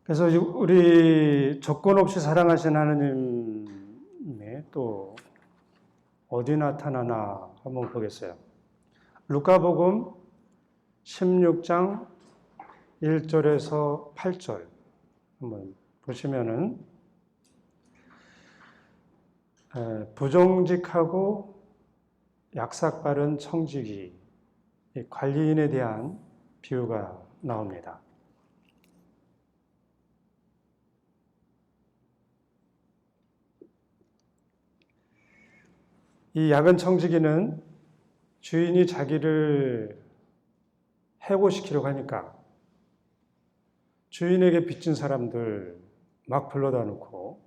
그래서 우리 조건 없이 사랑하신 하나님이 또 어디 나타나나 한번 보겠어요. 루카복음 16장 1절에서 8절 한번 보시면은 부정직하고 약삭빠른 청지기, 관리인에 대한 비유가 나옵니다. 이 야근 청지기는 주인이 자기를 해고시키려고 하니까 주인에게 빚진 사람들 막 불러다 놓고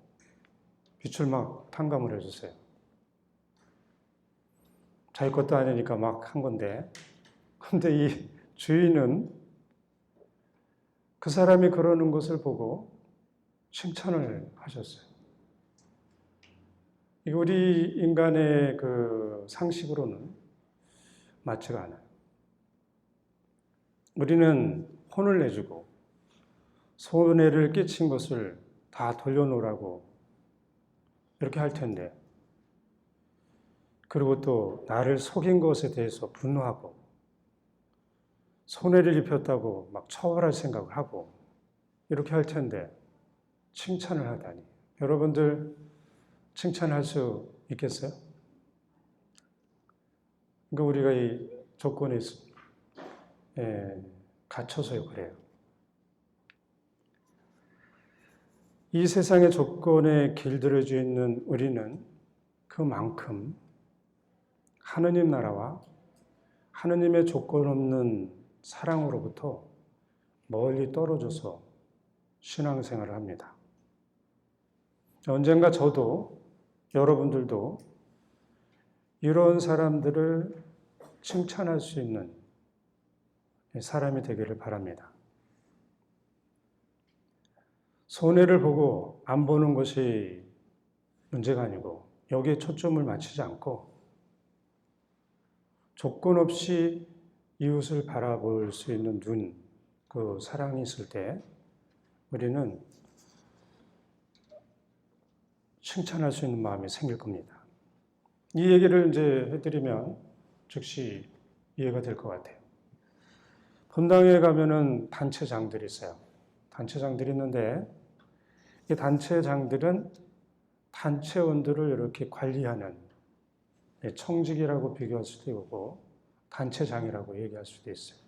빚을 막 탕감을 해주세요. 자기 것도 아니니까 막 한 건데, 근데 이 주인은 그 사람이 그러는 것을 보고 칭찬을 하셨어요. 이게 우리 인간의 그 상식으로는 맞지가 않아요. 우리는 혼을 내주고 손해를 끼친 것을 다 돌려놓으라고 이렇게 할 텐데, 그리고 또 나를 속인 것에 대해서 분노하고 손해를 입혔다고 막 처벌할 생각을 하고 이렇게 할 텐데 칭찬을 하다니. 여러분들 칭찬할 수 있겠어요? 그러니까 우리가 이 조건에 갇혀서 그래요. 이 세상의 조건에 길들여져 있는 우리는 그만큼 하느님 나라와 하느님의 조건 없는 사랑으로부터 멀리 떨어져서 신앙생활을 합니다. 언젠가 저도 여러분들도 이런 사람들을 칭찬할 수 있는 사람이 되기를 바랍니다. 손해를 보고 안 보는 것이 문제가 아니고 여기에 초점을 맞추지 않고 조건 없이 이웃을 바라볼 수 있는 눈, 그 사랑이 있을 때 우리는 칭찬할 수 있는 마음이 생길 겁니다. 이 얘기를 이제 해드리면 즉시 이해가 될 것 같아요. 본당에 가면은 단체장들이 있어요. 단체장들이 있는데 이 단체장들은 단체원들을 이렇게 관리하는 청직이라고 비교할 수도 있고 단체장이라고 얘기할 수도 있어요.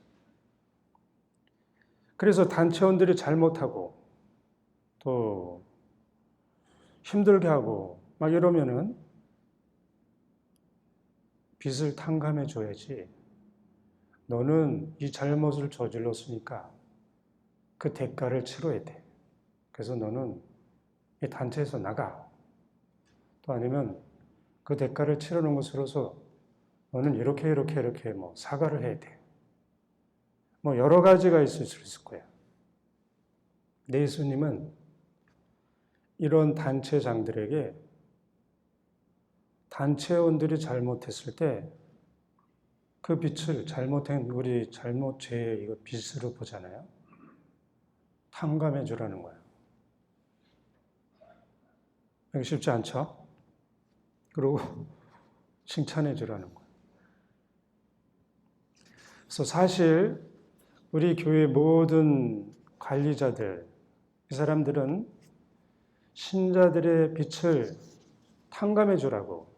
그래서 단체원들이 잘못하고 또 힘들게 하고 막 이러면은 빚을 탕감해 줘야지. 너는 이 잘못을 저질렀으니까 그 대가를 치러야 돼. 그래서 너는 이 단체에서 나가. 또 아니면 그 대가를 치르는 것으로서 너는 이렇게 뭐 사과를 해야 돼. 뭐 여러 가지가 있을 수 있을 거야. 근데 예수님은 이런 단체장들에게 단체원들이 잘못했을 때 그 빚을 잘못한 우리 잘못 죄의 이거 빚으로 보잖아요. 탕감해 주라는 거예요. 이게 쉽지 않죠? 그리고 칭찬해 주라는 거예요. 그래서 사실 우리 교회 모든 관리자들, 이 사람들은 신자들의 빚을 탕감해 주라고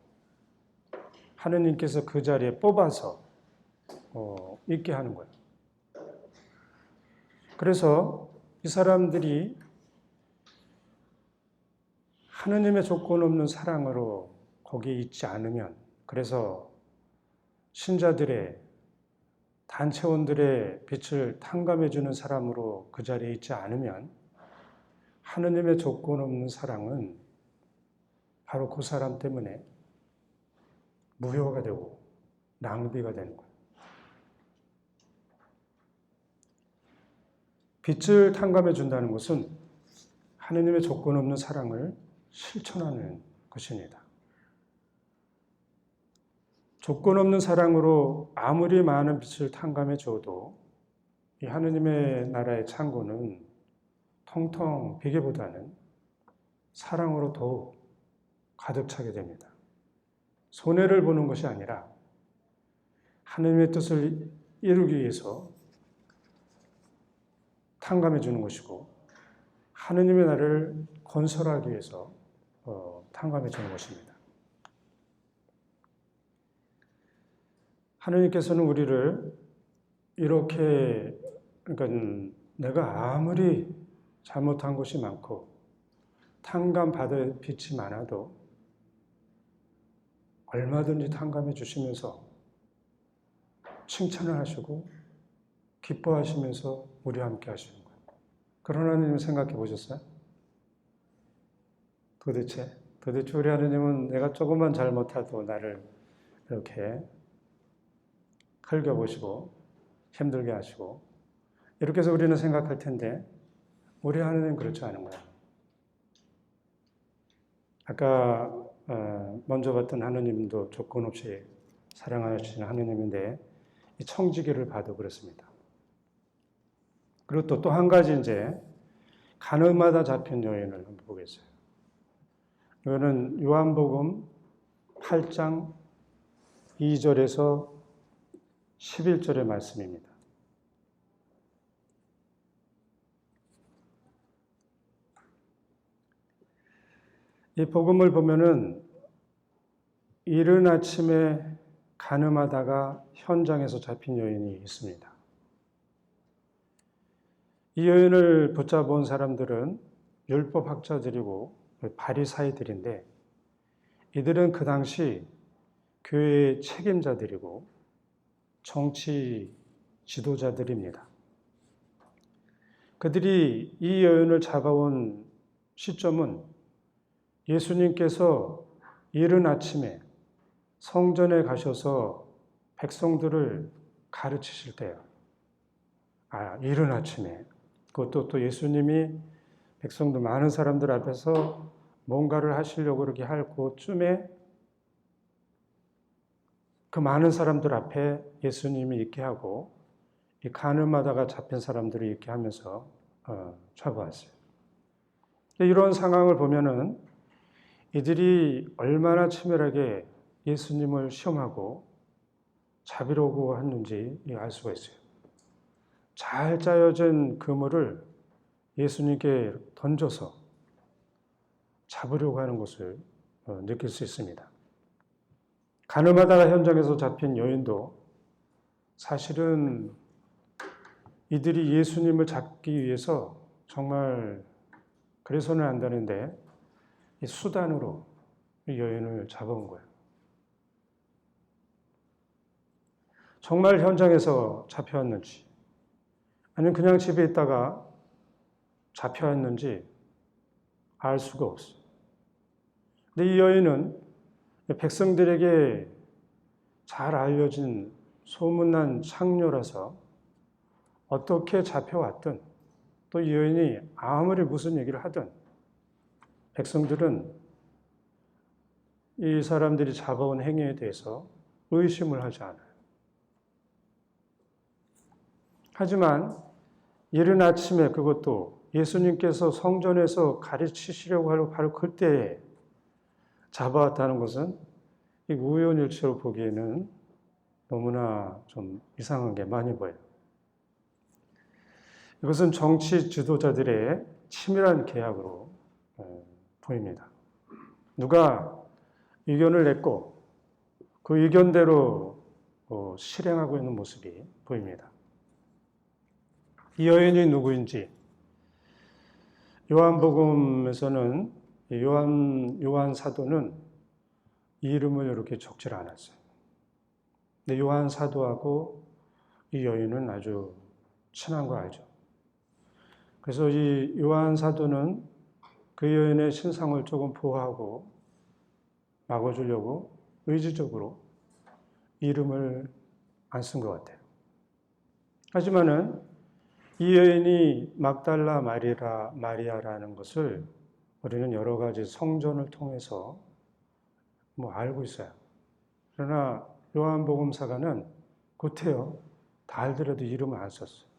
하느님께서 그 자리에 뽑아서 있게 하는 거예요. 그래서 이 사람들이 하느님의 조건 없는 사랑으로 거기에 있지 않으면, 그래서 신자들의 단체원들의 빚을 탕감해 주는 사람으로 그 자리에 있지 않으면 하느님의 조건 없는 사랑은 바로 그 사람 때문에 무효가 되고 낭비가 되는 거예요. 빚을 탕감해 준다는 것은 하느님의 조건 없는 사랑을 실천하는 것입니다. 조건 없는 사랑으로 아무리 많은 빛을 탕감해 줘도 이 하느님의 나라의 창고는 텅텅 비기보다는 사랑으로 더욱 가득 차게 됩니다. 손해를 보는 것이 아니라 하느님의 뜻을 이루기 위해서 탕감해 주는 것이고 하느님의 나라를 건설하기 위해서 탕감해 주는 것입니다. 하느님께서는 우리를 이렇게 그러니까 내가 아무리 잘못한 것이 많고 탕감받을 빛이 많아도 얼마든지 탕감해 주시면서 칭찬을 하시고 기뻐하시면서 우리와 함께 하시는 거예요. 그런 하느님 생각해 보셨어요? 도대체 우리 하느님은 내가 조금만 잘못해도 나를 이렇게 흘겨보시고 힘들게 하시고 이렇게 해서 우리는 생각할 텐데 우리 하느님 그렇지 않은 거예요. 아까 먼저 봤던 하느님도 조건 없이 사랑하시는 하느님인데 이 청지기를 봐도 그렇습니다. 그리고 또 한 가지 이제 가늠하다 잡힌 여인을 한번 보겠어요. 이거는 요한복음 8장 2절에서 11절의 말씀입니다. 이 복음을 보면은 이른 아침에 가늠하다가 현장에서 잡힌 여인이 있습니다. 이 여인을 붙잡은 사람들은 율법학자들이고 바리사이들인데 이들은 그 당시 교회의 책임자들이고 정치 지도자들입니다. 그들이 이 여인을 잡아온 시점은 예수님께서 이른 아침에 성전에 가셔서 백성들을 가르치실 때요. 이른 아침에. 그것도 또 예수님이 백성들 많은 사람들 앞에서 뭔가를 하시려고 그렇게 할 그쯤에 그 많은 사람들 앞에 예수님이 있게 하고 이 가늠하다가 잡힌 사람들을 있게 하면서 잡아왔어요. 이런 상황을 보면은 이들이 얼마나 치밀하게 예수님을 시험하고 잡으려고 했는지 알 수가 있어요. 잘 짜여진 그물을 예수님께 던져서 잡으려고 하는 것을 느낄 수 있습니다. 가늠하다가 현장에서 잡힌 여인도 사실은 이들이 예수님을 잡기 위해서 정말 그래서는 안 되는데 이 수단으로 이 여인을 잡아온 거예요. 정말 현장에서 잡혀왔는지 아니면 그냥 집에 있다가 잡혀왔는지 알 수가 없어요. 근데 이 여인은 백성들에게 잘 알려진 소문난 창녀라서 어떻게 잡혀왔든 또 이 여인이 아무리 무슨 얘기를 하든 백성들은 이 사람들이 잡아온 행위에 대해서 의심을 하지 않아요. 하지만 이른 아침에 그것도 예수님께서 성전에서 가르치시려고 하는 바로 그때에 잡아왔다는 것은 이 우연일치로 보기에는 너무나 좀 이상한 게 많이 보여요. 이것은 정치 지도자들의 치밀한 계약으로 보입니다. 누가 의견을 냈고 그 의견대로 실행하고 있는 모습이 보입니다. 이 여인이 누구인지 요한복음에서는 요한 사도는 이 이름을 이렇게 적질 않았어요. 근데 요한 사도하고 이 여인은 아주 친한 거 알죠. 그래서 이 요한 사도는 그 여인의 신상을 조금 보호하고 막아주려고 의지적으로 이름을 안 쓴 것 같아요. 하지만은 이 여인이 막달라 마리아라는 것을 우리는 여러 가지 성전을 통해서 알고 있어요. 그러나 요한복음사가는 구태여 다 알더라도 이름을 안 썼어요.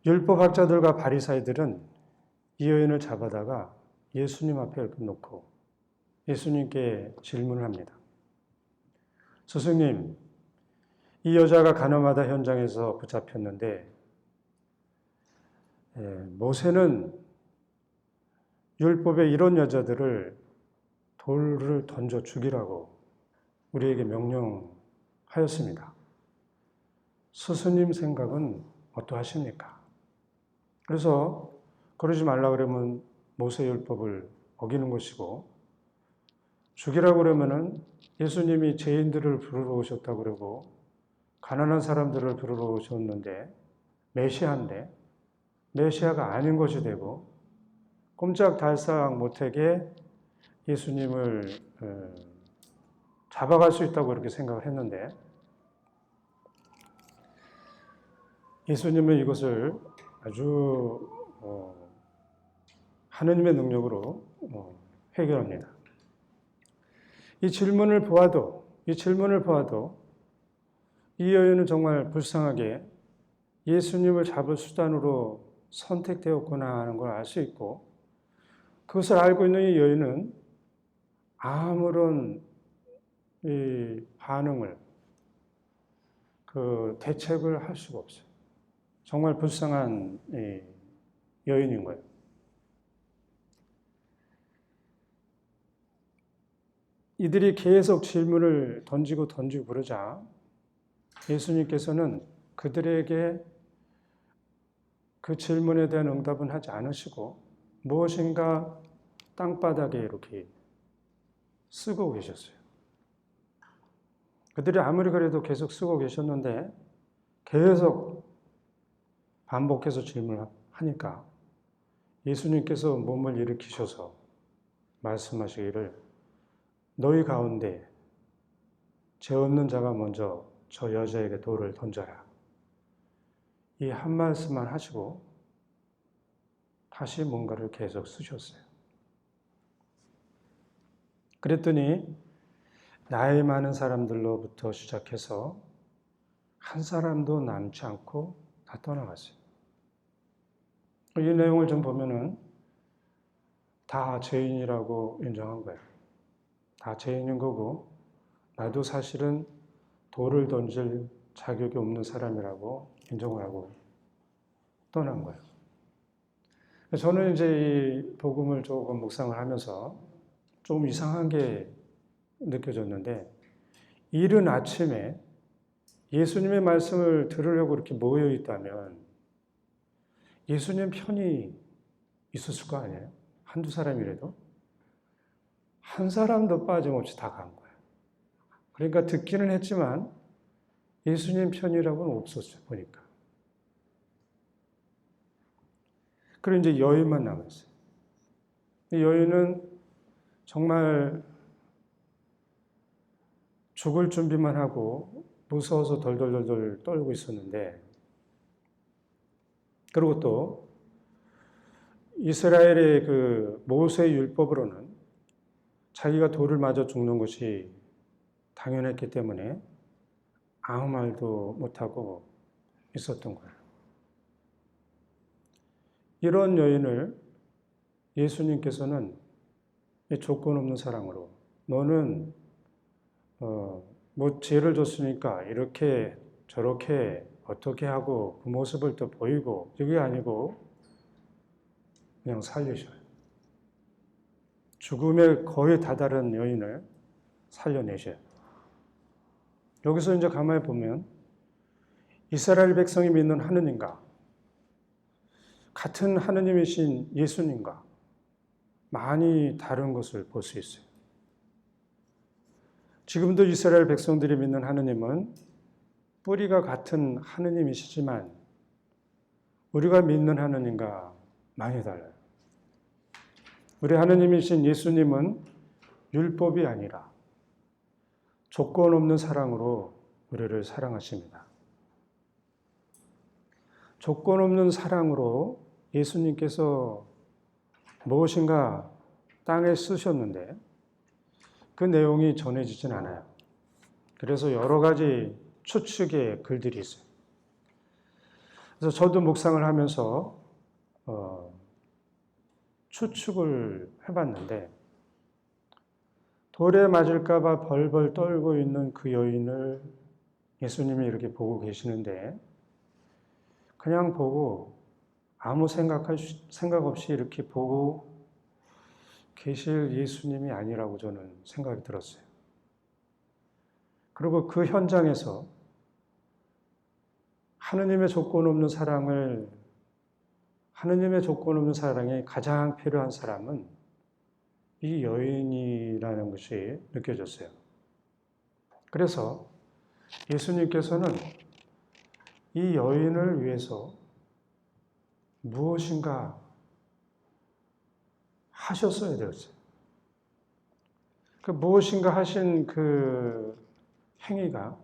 율법학자들과 바리사이들은 이 여인을 잡아다가 예수님 앞에 이렇게 놓고 예수님께 질문을 합니다. 스승님, 이 여자가 가늠하다 현장에서 붙잡혔는데 모세는 율법에 이런 여자들을 돌을 던져 죽이라고 우리에게 명령하였습니다. 스승님 생각은 어떠하십니까? 그래서 그러지 말라 그러면 모세 율법을 어기는 것이고 죽이라고 그러면은 예수님이 죄인들을 부르러 오셨다고 그러고 가난한 사람들을 부르러 오셨는데 메시아인데 메시아가 아닌 것이 되고 꼼짝달싹 못하게 예수님을 잡아갈 수 있다고 그렇게 생각을 했는데 예수님은 이것을 아주 하느님의 능력으로 해결합니다. 이 질문을 보아도 이 여인은 정말 불쌍하게 예수님을 잡을 수단으로 선택되었구나 하는 걸 알 수 있고 그것을 알고 있는 이 여인은 아무런 반응을 대책을 할 수가 없어요. 정말 불쌍한 여인인 거예요. 이들이 계속 질문을 던지고 그러자 예수님께서는 그들에게 그 질문에 대한 응답은 하지 않으시고 무엇인가 땅바닥에 이렇게 쓰고 계셨어요. 그들이 아무리 그래도 계속 쓰고 계셨는데 계속 반복해서 질문을 하니까 예수님께서 몸을 일으키셔서 말씀하시기를 너희 가운데 죄 없는 자가 먼저 저 여자에게 돌을 던져라. 이 한 말씀만 하시고 다시 뭔가를 계속 쓰셨어요. 그랬더니 나이 많은 사람들로부터 시작해서 한 사람도 남지 않고 다 떠나갔어요. 이 내용을 좀 보면은 다 죄인이라고 인정한 거예요. 다 죄인인 거고 나도 사실은 돌을 던질 자격이 없는 사람이라고 인정을 하고 떠난 거예요. 저는 이제 이 복음을 조금 묵상을 하면서 좀 이상한 게 느껴졌는데 이른 아침에 예수님의 말씀을 들으려고 이렇게 모여 있다면 예수님 편이 있었을 거 아니에요? 한두 사람이라도? 한 사람도 빠짐없이 다 간 거예요. 그러니까 듣기는 했지만 예수님 편이라고는 없었어요, 보니까. 그리고 이제 여인만 남았어요. 이 여인은 정말 죽을 준비만 하고 무서워서 덜덜덜덜 떨고 있었는데 그리고 또 이스라엘의 그 모세 율법으로는 자기가 돌을 맞아 죽는 것이 당연했기 때문에 아무 말도 못하고 있었던 거예요. 이런 여인을 예수님께서는 조건 없는 사랑으로 너는 뭐 죄를 졌으니까 이렇게 저렇게 어떻게 하고 그 모습을 또 보이고 그게 아니고 그냥 살리셔요. 죽음에 거의 다다른 여인을 살려내셔요. 여기서 이제 가만히 보면 이스라엘 백성이 믿는 하느님과 같은 하느님이신 예수님과 많이 다른 것을 볼 수 있어요. 지금도 이스라엘 백성들이 믿는 하느님은 뿌리가 같은 하느님이시지만 우리가 믿는 하느님과 많이 달라요. 우리 하느님이신 예수님은 율법이 아니라 조건 없는 사랑으로 우리를 사랑하십니다. 조건 없는 사랑으로 예수님께서 무엇인가 땅에 쓰셨는데 그 그 내용이 전해지진 않아요. 그래서 여러 가지 추측의 글들이 있어요. 그래서 저도 묵상을 하면서 추측을 해봤는데, 돌에 맞을까봐 벌벌 떨고 있는 그 여인을 예수님이 이렇게 보고 계시는데, 그냥 보고 아무 생각 없이 이렇게 보고 계실 예수님이 아니라고 저는 생각이 들었어요. 그리고 그 현장에서 하느님의 조건 없는 사랑이 가장 필요한 사람은 이 여인이라는 것이 느껴졌어요. 그래서 예수님께서는 이 여인을 위해서 무엇인가 하셨어야 되었어요. 그 무엇인가 하신 그 행위가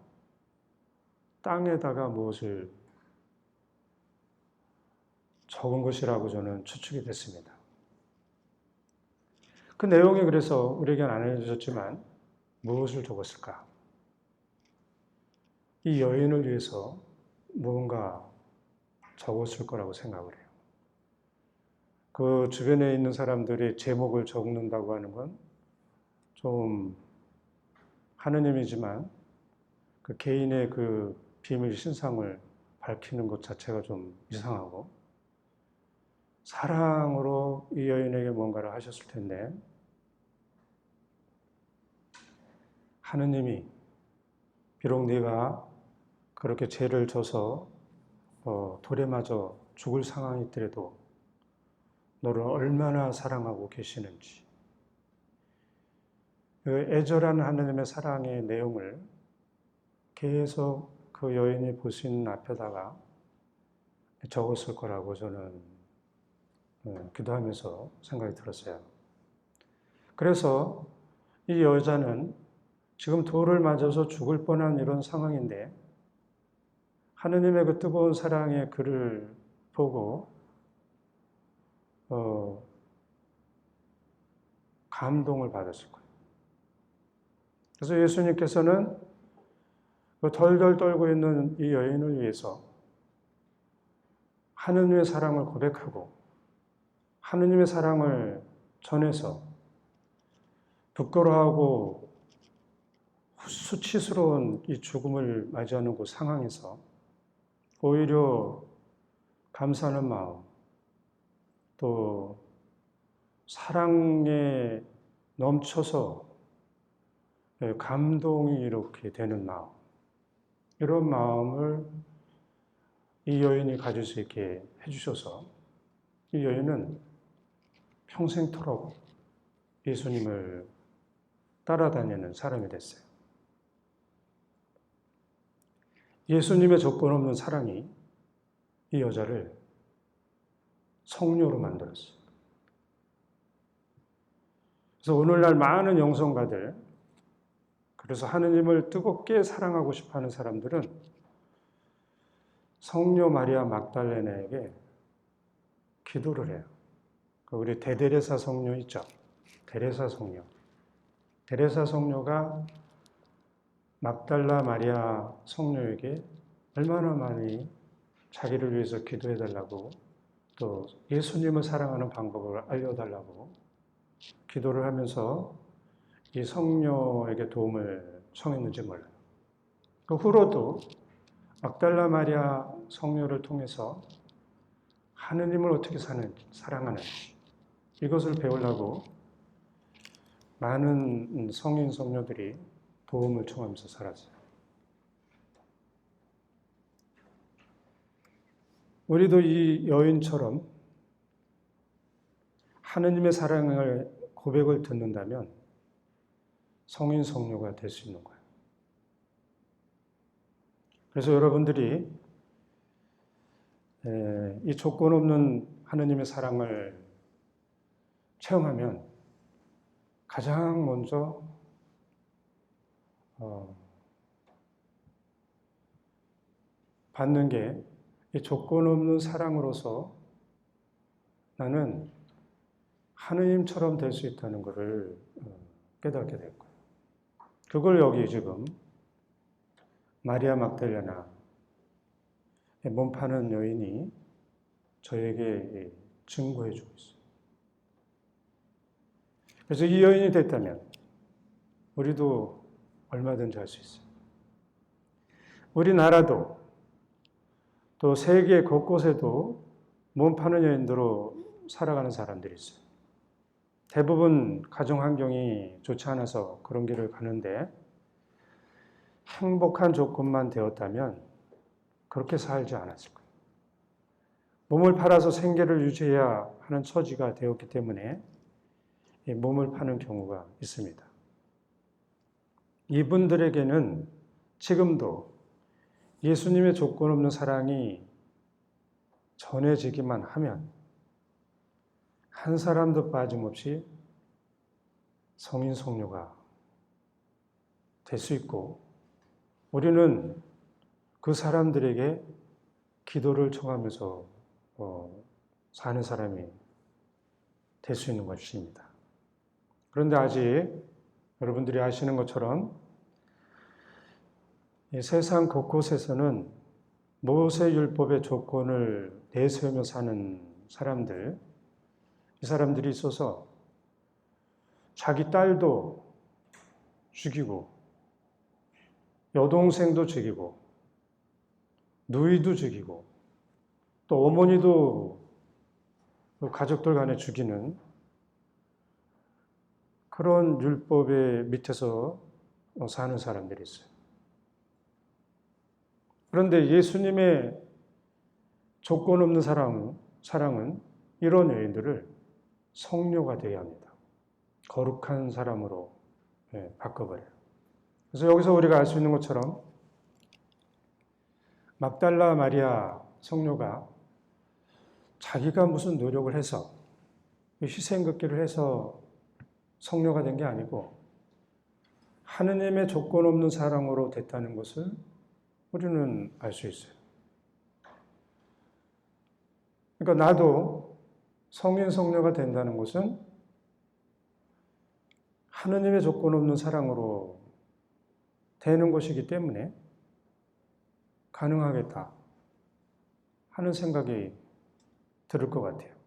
땅에다가 무엇을 적은 것이라고 저는 추측이 됐습니다. 그 내용이 그래서 우리에게는 안 알려졌지만 무엇을 적었을까? 이 여인을 위해서 무언가 적었을 거라고 생각을 해요. 그 주변에 있는 사람들이 제목을 적는다고 하는 건 좀 하느님이지만 그 개인의 그 비밀 신상을 밝히는 것 자체가 좀 이상하고, 사랑으로 이 여인에게 뭔가를 하셨을 텐데, 하느님이 비록 네가 그렇게 죄를 져서 돌에 맞아 죽을 상황이 있더라도 너를 얼마나 사랑하고 계시는지, 그 애절한 하느님의 사랑의 내용을 계속 그 여인이 볼 수 있는 앞에다가 적었을 거라고 저는 기도하면서 생각이 들었어요. 그래서 이 여자는 지금 돌을 맞아서 죽을 뻔한 이런 상황인데, 하느님의 그 뜨거운 사랑의 글을 보고 감동을 받았을 거예요. 그래서 예수님께서는 그 덜덜 떨고 있는 이 여인을 위해서 하느님의 사랑을 고백하고 하느님의 사랑을 전해서 부끄러워하고 수치스러운 이 죽음을 맞이하는 그 상황에서 오히려 감사하는 마음, 또 사랑에 넘쳐서 감동이 이렇게 되는 마음, 이런 마음을 이 여인이 가질 수 있게 해주셔서 이 여인은 평생토록 예수님을 따라다니는 사람이 됐어요. 예수님의 조건 없는 사랑이 이 여자를 성녀로 만들었어요. 그래서 오늘날 많은 영성가들, 그래서 하느님을 뜨겁게 사랑하고 싶어하는 사람들은 성녀 마리아 막달레나에게 기도를 해요. 우리 대데레사 성녀 있죠? 데레사 성녀. 데레사 성녀가 막달라 마리아 성녀에게 얼마나 많이 자기를 위해서 기도해달라고, 또 예수님을 사랑하는 방법을 알려달라고 기도를 하면서 이 성녀에게 도움을 청했는지 몰라요. 그 후로도 막달라 마리아 성녀를 통해서 하느님을 어떻게 사랑하는지 이것을 배우려고 많은 성인 성녀들이 도움을 청하면서 살았어요. 우리도 이 여인처럼 하느님의 사랑을 고백을 듣는다면 성인 성녀가 될 수 있는 거예요. 그래서 여러분들이 이 조건 없는 하느님의 사랑을 체험하면 가장 먼저 받는 게 이 조건 없는 사랑으로서 나는 하느님처럼 될 수 있다는 것을 깨닫게 될 거예요. 그걸 여기 지금 마리아 막달라나 몸 파는 여인이 저에게 증거해 주고 있어요. 그래서 이 여인이 됐다면 우리도 얼마든지 할 수 있어요. 우리나라도 또 세계 곳곳에도 몸 파는 여인으로 살아가는 사람들이 있어요. 대부분 가정 환경이 좋지 않아서 그런 길을 가는데 행복한 조건만 되었다면 그렇게 살지 않았을 거예요. 몸을 팔아서 생계를 유지해야 하는 처지가 되었기 때문에 이 몸을 파는 경우가 있습니다. 이분들에게는 지금도 예수님의 조건 없는 사랑이 전해지기만 하면 한 사람도 빠짐없이 성인 성녀가 될 수 있고 우리는 그 사람들에게 기도를 청하면서 사는 사람이 될 수 있는 것입니다. 그런데 아직 여러분들이 아시는 것처럼 이 세상 곳곳에서는 모세율법의 조건을 내세우며 사는 사람들, 이 사람들이 있어서 자기 딸도 죽이고 여동생도 죽이고 누이도 죽이고 또 어머니도 가족들 간에 죽이는 그런 율법의 밑에서 사는 사람들이 있어요. 그런데 예수님의 조건 없는 사랑은 이런 여인들을 성녀가 되어야 합니다. 거룩한 사람으로 바꿔버려요. 그래서 여기서 우리가 알 수 있는 것처럼 막달라 마리아 성녀가 자기가 무슨 노력을 해서 희생극기를 해서 성녀가 된 게 아니고 하느님의 조건 없는 사랑으로 됐다는 것을 우리는 알 수 있어요. 그러니까 나도 성인 성녀가 된다는 것은 하느님의 조건 없는 사랑으로 되는 것이기 때문에 가능하겠다 하는 생각이 들을 것 같아요.